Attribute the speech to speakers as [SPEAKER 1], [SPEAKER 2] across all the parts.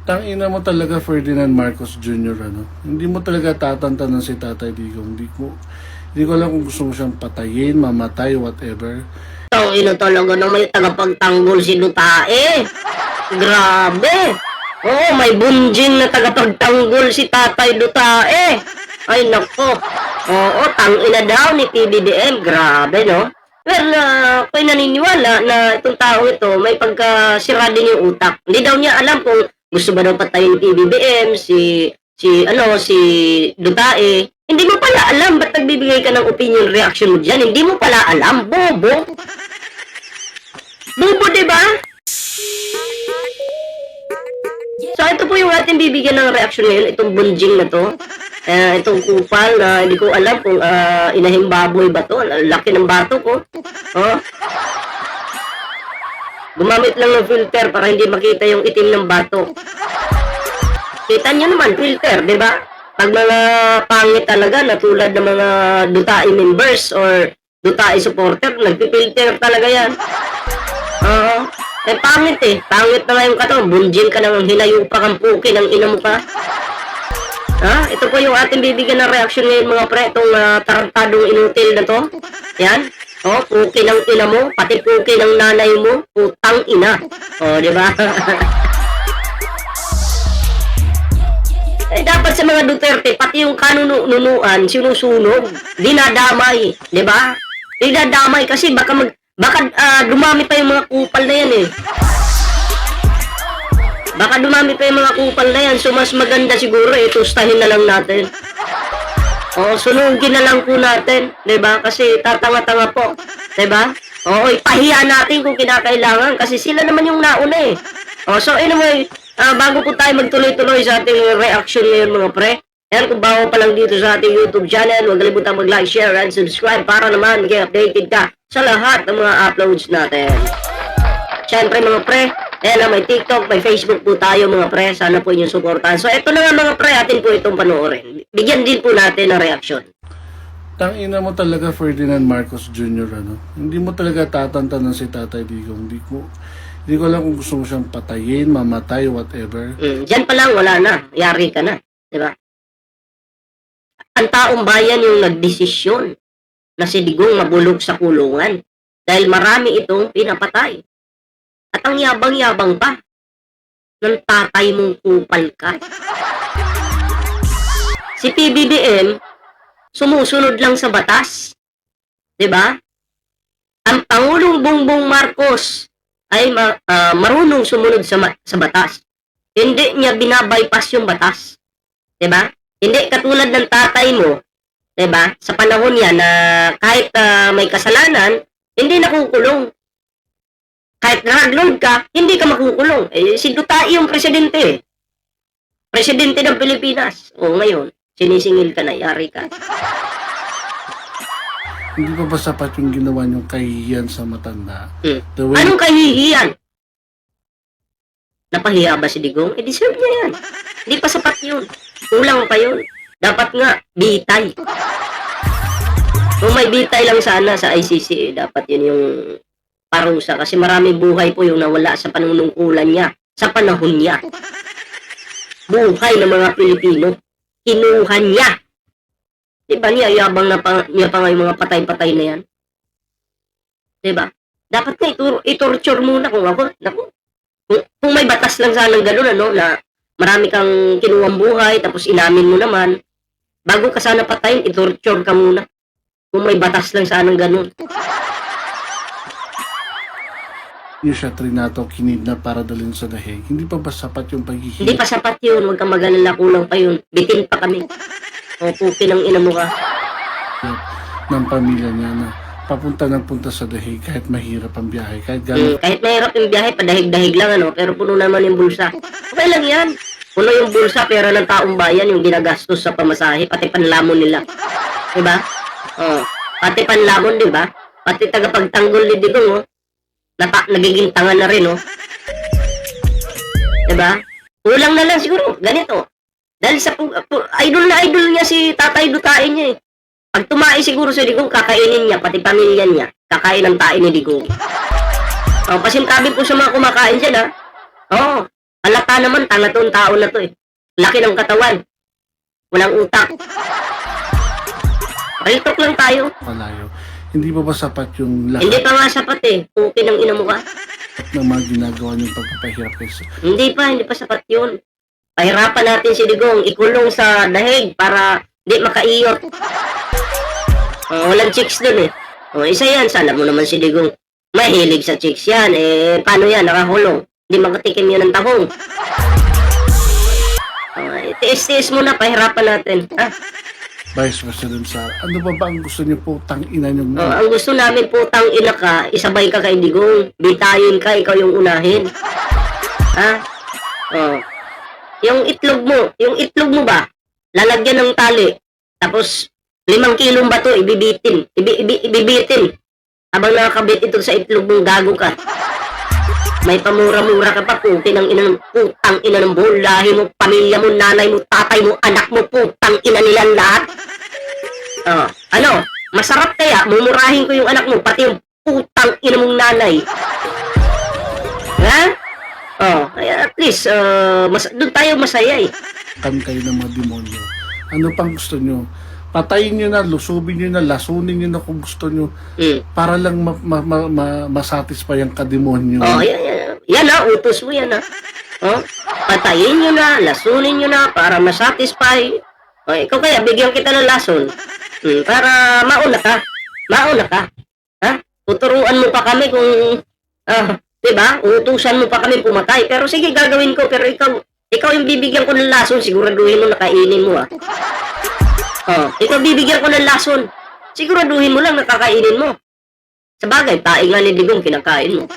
[SPEAKER 1] Tangina mo talaga, Ferdinand Marcos Jr., ano? Hindi mo talaga tatantanan si Tatay Digong. Hindi ko alam kung gusto mo siyang patayin, mamatay, whatever.
[SPEAKER 2] Ino talaga na may tagapagtanggol si Dutae. Grabe. Oo, may bunjing na tagapagtanggol si Tatay Dutae. Ay, nako. Oo, tangina daw ni PBBM. Grabe, no? Well, ako'y naniniwala na itong tao ito may pagkasira din yung utak. Hindi daw niya alam kung gusto ba daw patayin ni PBBM, si Dutae. Hindi mo pala alam, ba't nagbibigay ka ng opinion reaction mo dyan? Hindi mo pala alam, bobo. Bobo, diba? So, ito po yung ating bibigyan ng reaction ngayon, itong bunjing na to. Itong kupal na hindi ko alam kung inahing baboy ba to. Laki ng bato ko. Oh. Gumamit lang ng filter para hindi makita yung itim ng bato. Kita nyo naman, filter, di ba? Pag mga pangit talaga na tulad ng mga Dutae members or Dutae supporter, nagpipilter talaga yan. Pangit eh. Pangit na nga yung katawan. Bunjing ka nang hinayo pa kang puki ng ina mo ka. Ito po yung ating bibigyan ng reaction ngayon mga pre. Itong tarantadong inutil na to. Yan. Puki ng ina mo. Pati puki ng nanay mo. Putang ina. Di ba? Dapat sa mga Duterte, pati yung kanunuan, sinusunog, dinadamay, di ba? Dinadamay kasi baka dumami pa yung mga kupal na yan eh. Baka dumami pa yung mga kupal na yan, so mas maganda siguro tustahin na lang natin. Sunugin na lang po natin, di ba? Kasi tatanga-tanga po, di ba? Ipahiya natin kung kinakailangan kasi sila naman yung nauna eh. So anyway, bago po tayo magtuloy-tuloy sa ating reaction ngayon mga pre, yan, kung bago pa lang dito sa ating YouTube channel, huwag kalimutan mag-like, share, and subscribe para naman maging updated ka sa lahat ng mga uploads natin. Siyempre mga pre, ayan, may TikTok, may Facebook po tayo mga pre, sana po inyong suportahan. So ito na nga mga pre, atin po itong panoorin. Bigyan din po natin ng reaction.
[SPEAKER 1] Tangina mo talaga, Ferdinand Marcos Jr., ano? Hindi mo talaga tatantanan si Tatay Digong. Hindi ko alam kung gusto mo siyang patayin, mamatay, whatever.
[SPEAKER 2] Diyan pa lang, wala na. Yari ka na. Diba? Ang taong bayan yung nagdesisyon na si Digong mabulog sa kulungan dahil marami itong pinapatay. At ang yabang-yabang pa ng tatay mong kupal ka. Si PBBM, sumusunod lang sa batas. Diba? Ang Pangulong Bongbong Marcos ay marunong sumunod sa batas. Hindi niya binabypass yung batas. Diba? Hindi katulad ng tatay mo, diba? Sa panahon niya na kahit may kasalanan, hindi nakukulong. Kahit drug ka, hindi ka makukulong. Si Dutae yung presidente. Presidente ng Pilipinas. Ngayon, sinisingil ka na, yari ka.
[SPEAKER 1] Hindi pa ba sapat yung ginawa niyong kahihiyan sa matanda?
[SPEAKER 2] Anong kahihiyan? Napahiya ba si Digong? Deserve niya yan. Hindi pa sapat yun. Kulang pa yun. Dapat nga, bitay. Kung may bitay lang sana sa ICC, dapat yun yung parusa. Kasi maraming buhay po yung nawala sa panunungkulan niya. Sa panahon niya. Buhay ng mga Pilipino. Kinuha niya. Diba niya, yabang na niya pa nga yung mga patay-patay na yan. Diba? Dapat nga itorture muna kung ako. Kung may batas lang sanang gano'n, ano, na marami kang kinuwang buhay, tapos inamin mo naman, bago ka sana patayin, itorture ka muna. Kung may batas lang sanang gano'n.
[SPEAKER 1] Hindi siya trinato, kinidnap para dalhin sa dahig. Hindi pa ba sapat yung paghihiyan?
[SPEAKER 2] Hindi pa sapat yun, huwag kang mag-alala, kulang pa yun. Bitin pa kami. Puki ng ina mo ka.
[SPEAKER 1] Ng pamilya niya na papunta sa dahig kahit mahirap ang biyahe.
[SPEAKER 2] Kahit mahirap yung biyahe, padahig-dahig lang, ano, pero puno naman yung bulsa. Okay lang yan. Puno yung bulsa, pera ng taong bayan, yung ginagastos sa pamasahe, pati panlamon nila. Diba? Pati panlamon, diba? Pati tagapagtanggol ni Digong, nagiging tanga na rin, Diba? Kulang na lang siguro, ganito. Dahil sa idol na idol niya si Tatay Dutae niya eh. Pag tumae siguro si Digong, kakainin niya, pati pamilya niya. Kakain ang tae ni Digong. Pasintabi po sa mga kumakain dyan, ha? Halata naman, tanga tong tao na to eh. Laki ng katawan. Walang utak. Real talk lang tayo.
[SPEAKER 1] Palayo. Hindi pa ba sapat yung
[SPEAKER 2] Hindi
[SPEAKER 1] lahat
[SPEAKER 2] pa nga sapat eh. Okay ng ina mo ka.
[SPEAKER 1] ng mga ginagawa niyong pagpapahirap kayo?
[SPEAKER 2] Hindi pa sapat yun. Pahirapan natin si Digong, ikulong sa dahig para di makaiyot. Walang chicks dun eh. Isa yan, sana mo naman si Digong. Mahilig sa chicks yan. Paano yan, nakahulong? Di makatikim yan ng tahong. Tiis-tiis mo na, pahirapan natin. Ha?
[SPEAKER 1] Vice President Sara, ano ba ang gusto niyo po ina niyong
[SPEAKER 2] Ang gusto namin putang ina ka, isabay ka kay Digong. Bitayin ka, ikaw yung unahin. Ha? Yung itlog mo ba, lalagyan ng tali, tapos 5 kilong bato, ibibitin. Habang nakakabit ito sa itlog mong gago ka. May pamura-mura ka pa, putang ina ng buhol, lahi mo, pamilya mo, nanay mo, tatay mo, anak mo, putang ina nilang lahat. Masarap kaya, mumurahin ko yung anak mo, pati yung putang ina mong nanay. Ha? Kaya at least, doon tayo masaya eh.
[SPEAKER 1] kayo ng mga demonyo? Ano pang gusto niyo? Patayin niyo na, lusubin niyo na, lasunin niyo na kung gusto niyo para lang masatisfy ang kademonyo.
[SPEAKER 2] Yan utos mo yan patayin nyo na, lasunin nyo na para masatisfy. Ikaw kaya, bigyan kita ng lason. Para mauna ka. Ha? Tuturuan mo pa kami kung, diba? Utusan mo pa kami pumatay. Pero sige, gagawin ko. Pero ikaw yung bibigyan ko ng lason, siguraduhin mo nakainin mo ikaw bibigyan ko ng lason. Siguraduhin mo lang nakakainin mo. Sa bagay, tae nga ni Digong kinakain mo.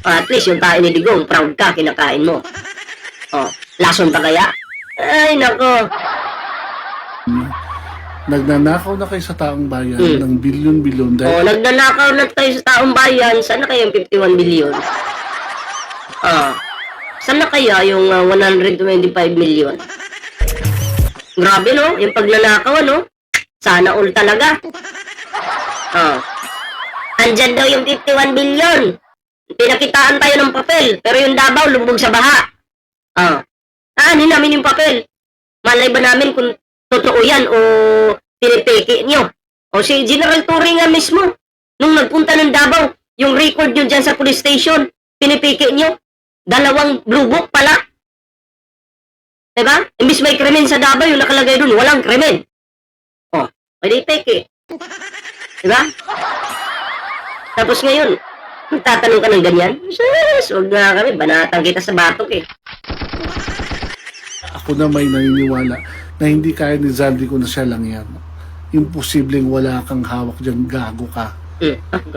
[SPEAKER 2] At least yung tae ni Digong, proud ka, kinakain mo. Lason pa kaya? Ay, nako.
[SPEAKER 1] Nagnanakaw na kayo sa taong bayan ng bilyon-bilyon dahil
[SPEAKER 2] Nagnanakaw na tayo sa taong bayan. Sana kaya yung 51 billion? Sana kaya yung 125 million? Grabe, no? Yung pagnanakaw, no? Sana all talaga. Andyan daw yung 51 billion. Pinakitaan tayo ng papel, pero yung Davao lubog sa baha. Aanin namin yung papel. Malay ba namin kung totoo yan o pinipeke nyo? O si General Torre nga mismo, nung nagpunta ng Davao, yung record nyo dyan sa police station, pinipeke nyo, 2 blue book pala. Diba? Imbis may krimen sa Davao, yung nakalagay dun, walang krimen. Pwede peke. Diba? Tapos ngayon, magtatanong ka ng ganyan? Sus, huwag na kami, banatang kita sa batok eh.
[SPEAKER 1] ako na may naniniwala na hindi kaya ni Zaldi ko na siya lang yan. Imposibleng wala kang hawak dyan, gago ka.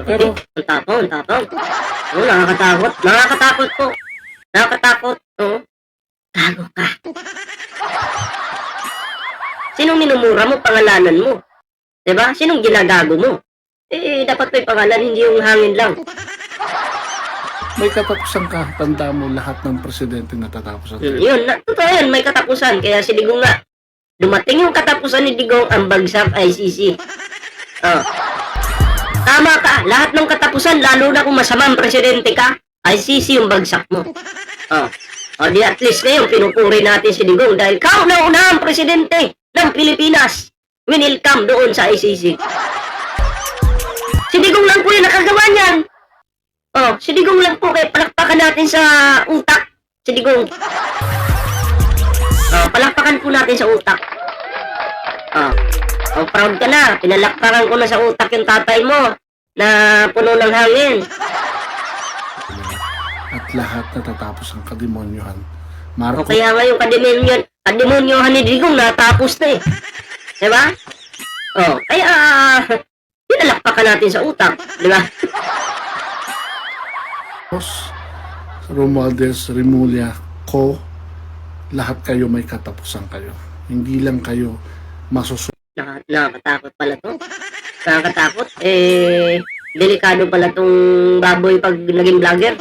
[SPEAKER 2] Pero, ang tapang. Nakakatakot. Nakakatakot po. Nakakatakot. Gago ka. Sinong minumura mo, pangalanan mo? Diba? Sinong ginagago mo? Dapat may pangalan, hindi yung hangin lang.
[SPEAKER 1] May katapusan ka, tanda mo lahat ng presidente natatapos.
[SPEAKER 2] Yun, totoo yan, may katapusan. Kaya si Digong nga, dumating yung katapusan ni Digong, ang bagsak ICC. Tama ka, lahat ng katapusan, lalo na kung masamang presidente ka, ICC yung bagsak mo. Di at least ngayon, pinupuri natin si Digong dahil kauna-una ang presidente ng Pilipinas. Winilcome doon sa ICC. Si Digong lang po yung nakagawa niyan. Si Digong lang po, kaya palakpakan natin sa utak. Si Digong. Palakpakan po natin sa utak. Proud ka na. Pinalakpakan ko na sa utak yung tatay mo na puno ng hangin.
[SPEAKER 1] At lahat natatapos ang kademonyohan.
[SPEAKER 2] Kaya nga yung kademonyohan ni Digong natapos na eh. Diba? Kaya pinalakpakan natin sa utak. Diba?
[SPEAKER 1] Romualdez, Remulla, Ko, lahat kayo may katapusan kayo. Hindi lang kayo masusunod.
[SPEAKER 2] Nakakatakot pala to. Nakakatakot. Delikado pala tong baboy pag naging vlogger.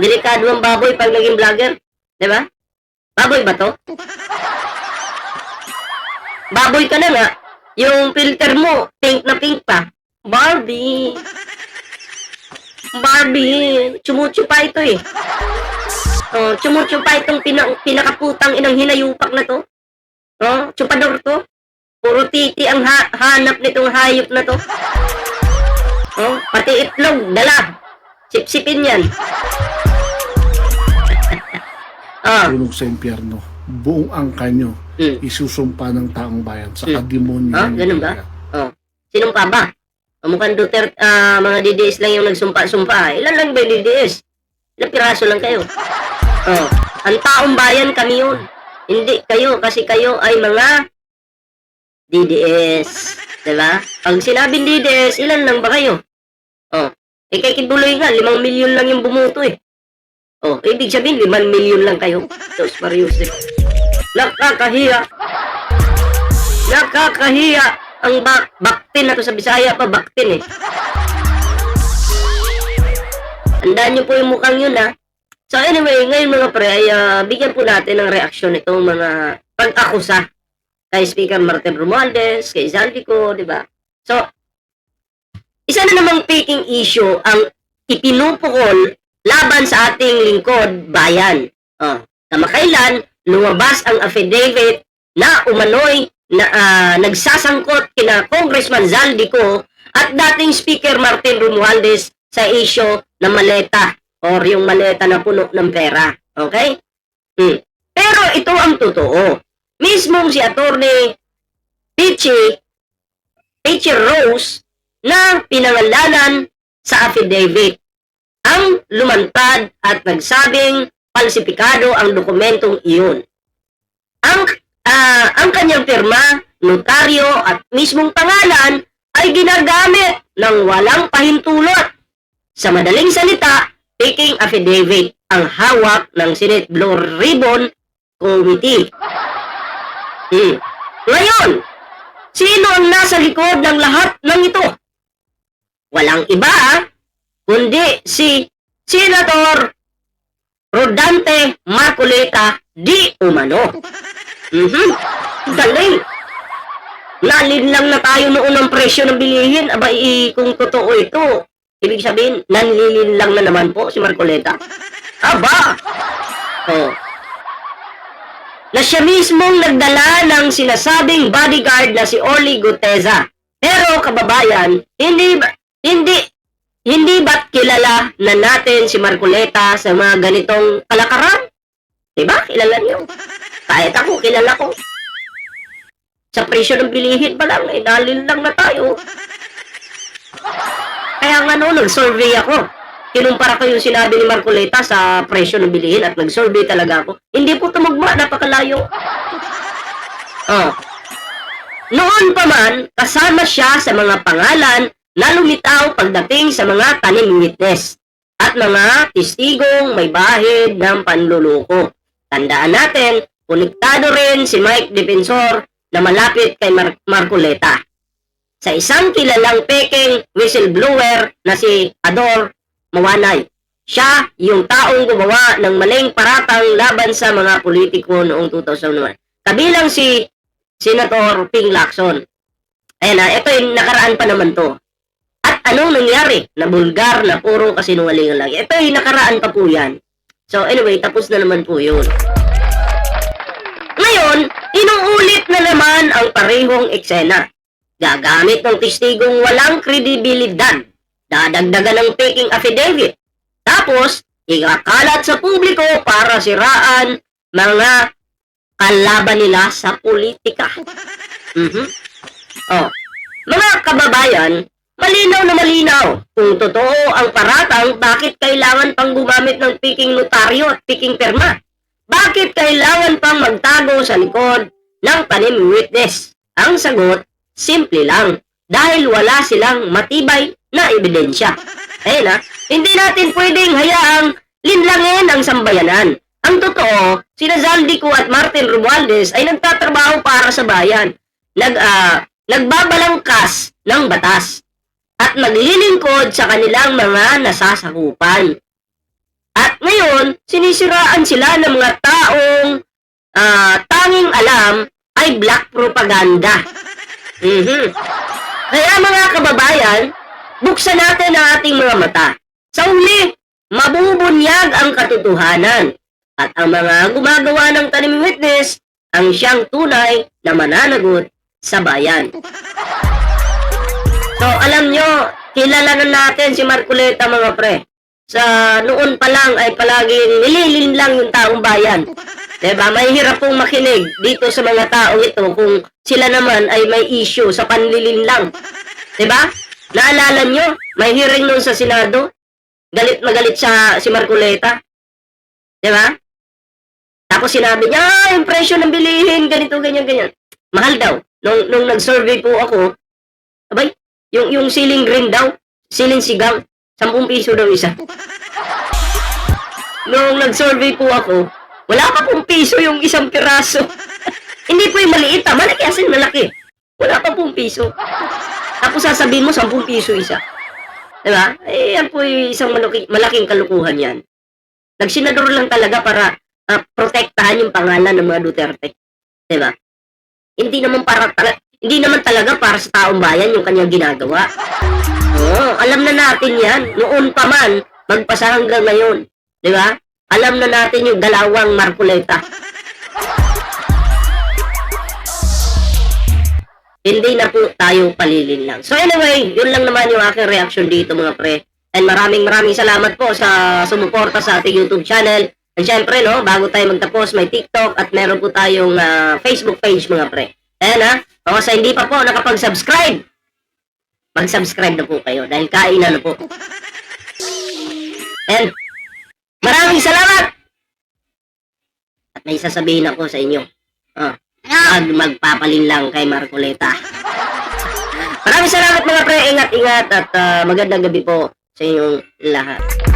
[SPEAKER 2] Delikado ang baboy pag naging vlogger. Diba? Baboy ba to? Baboy ka na nga. Yung filter mo, pink na pink pa. Barbie. Barbie, tsumutsupa ito eh. Oh, tsumutsupa itong pinakaputang inang hinayupak na to. Oh, tsupador to. Puro titi ang hanap nitong hayop na to. Oh, pati itlog, dala. Sipsipin yan. Ah,
[SPEAKER 1] Tulog sa impyerno. Buong angka nyo, isusumpa ng taong bayan sa kademonyo.
[SPEAKER 2] Ganun ba? Oh, sinumpa ba? Mukhang Duterte, mga DDS lang yung nagsumpa-sumpa. Ilan lang ba yung DDS? Ilang piraso lang kayo? Oh, ang taong bayan kami yun. Hindi kayo, kasi kayo ay mga DDS. Diba? Pag sinabing DDS, ilan lang ba kayo? Oh, kay Kibuloy nga, 5 milyon lang yung bumuto eh. Oh, ibig sabihin, 5 milyon lang kayo. Diyos Marius eh. Nakakahiya. Nakakahiya. Ang baktin na to sa Bisaya pa, baktin eh. Tandaan nyo po yung mukhang yun ha. So anyway, ngayon mga pre, ay bigyan po natin ng reaksyon itong mga pag-akusa kay Speaker Martin Romualdez, kay Zaldico, di ba? So, isa na namang taking issue ang ipinupukol laban sa ating lingkod bayan. Kamakailan, lumabas ang affidavit na umano'y na nagsasangkot kina Congressman Zaldico at dating Speaker Martin Romualdez sa issue ng maleta or yung maleta na puno ng pera. Okay? Pero ito ang totoo. Mismong si Attorney Peachy Rose na pinangalanan sa affidavit ang lumantad at nagsabing falsipikado ang dokumentong iyon. Ang kanyang pirma, notaryo at mismong pangalan ay ginagamit ng walang pahintulot. Sa madaling salita, taking affidavit ang hawak ng Senate Blue Ribbon Committee. Ngayon, sino ang nasa likod ng lahat ng ito? Walang iba, kundi si Senator Rodante Marcoleta di umano. Galing. Nalinlang na tayo noon ng presyo ng bilihin. Aba, kung totoo ito, ibig sabihin, nanlilinlang na naman po si Marcoleta. Aba! Na siya mismong nagdala ng sinasabing bodyguard na si Orly Guteza. Pero, kababayan, hindi ba't kilala na natin si Marcoleta sa mga ganitong kalakaran? Diba? Kilala niyo. Kahit ako, kilala ko. Sa presyo ng bilihin pa lang, nalil lang na tayo. Kaya nga noon, nag-survey ako. Kinumpara ko yung sinabi ni Marcoleta sa presyo ng bilihin at nag-survey talaga ako. Hindi po tumugma, napakalayo. Noon pa man, kasama siya sa mga pangalan na lumitaw pagdating sa mga tanim witness at mga testigong may bahid ng panluloko. Tandaan natin, konektado rin si Mike Defensor na malapit kay Marcoleta. Sa isang kilalang peking whistleblower na si Ador Mawanay. Siya yung taong gumawa ng maling paratang laban sa mga politiko noong 2001. Kabilang si Senator Ping Lacson. Ayan ito yung nakaraan pa naman to. At anong nangyari? Na bulgar na puro kasinungalingan lang. Ito yung nakaraan pa po yan. So anyway, tapos na naman po yun. Ngayon, inuulit na naman ang parehong eksena. Gagamit ng testigong walang kredibilidad. Dadagdagan ng taking affidavit. Tapos, ikakalat sa publiko para siraan mga kalaban nila sa politika. Mga kababayan, malinaw na malinaw kung totoo ang paratang, bakit kailangan pang gumamit ng piking notaryo at piking perma? Bakit kailangan pang magtago sa likod ng tanim witness? Ang sagot, simple lang. Dahil wala silang matibay na ebidensya. Ayun hindi natin pwedeng hayaang linlangin ang sambayanan. Ang totoo, sina Zaldico at Martin Romualdez ay nagtatrabaho para sa bayan. Nagbabalangkas ng batas at naglilingkod sa kanilang mga nasasakupan. At ngayon, sinisiraan sila ng mga taong tanging alam ay black propaganda. Kaya mga kababayan, buksan natin ang ating mga mata. Sa huli, mabubunyag ang katotohanan. At ang mga gumagawa ng tanim witness ang siyang tunay na mananagot sa bayan. So, alam nyo, kilala na natin si Marcoleta mga pre. Sa noon pa lang ay palaging nililin lang yung taong bayan. Diba? May hirap pong makinig dito sa mga taong ito kung sila naman ay may issue sa panlilin lang. Diba? Naalala nyo, may hearing noon sa Senado. Galit na galit si Marcoleta. Diba? Tapos sinabi niya, yung presyo ng bilihin, ganito, ganyan, ganyan. Mahal daw. Nung nag-survey po ako, abay, yung siling green daw, siling sigang, 10 piso daw isa. Nung nag-survey po ako, wala pa pong piso yung isang piraso. Hindi po yung maliit, malaki asin malaki. Wala pa pong piso. Tapos sasabihin mo, 10 piso isa. Diba? Eh, yan po yung isang malaking kalukuhan yan. Nagsenador lang talaga para protektahan yung pangalan ng mga Duterte. Diba? Hindi naman talaga para sa taong bayan yung kanyang ginagawa. Oo, alam na natin yan. Noon pa man, magpasa hanggang ngayon. Di ba? Alam na natin yung galawang Marcoleta. Hindi na po tayo palilin lang. So anyway, yun lang naman yung aking reaction dito mga pre. And maraming salamat po sa sumuporta sa ating YouTube channel. And syempre, no, bago tayo magtapos, may TikTok at meron po tayong Facebook page mga pre. Ayan ha. O sa hindi pa po nakapag-subscribe, mag-subscribe na po kayo dahil kainan na po. And maraming salamat! At may sasabihin ako sa inyo. Magpapalin lang kay Marcoleta. Maraming salamat mga pre. Ingat-ingat at magandang gabi po sa inyong lahat.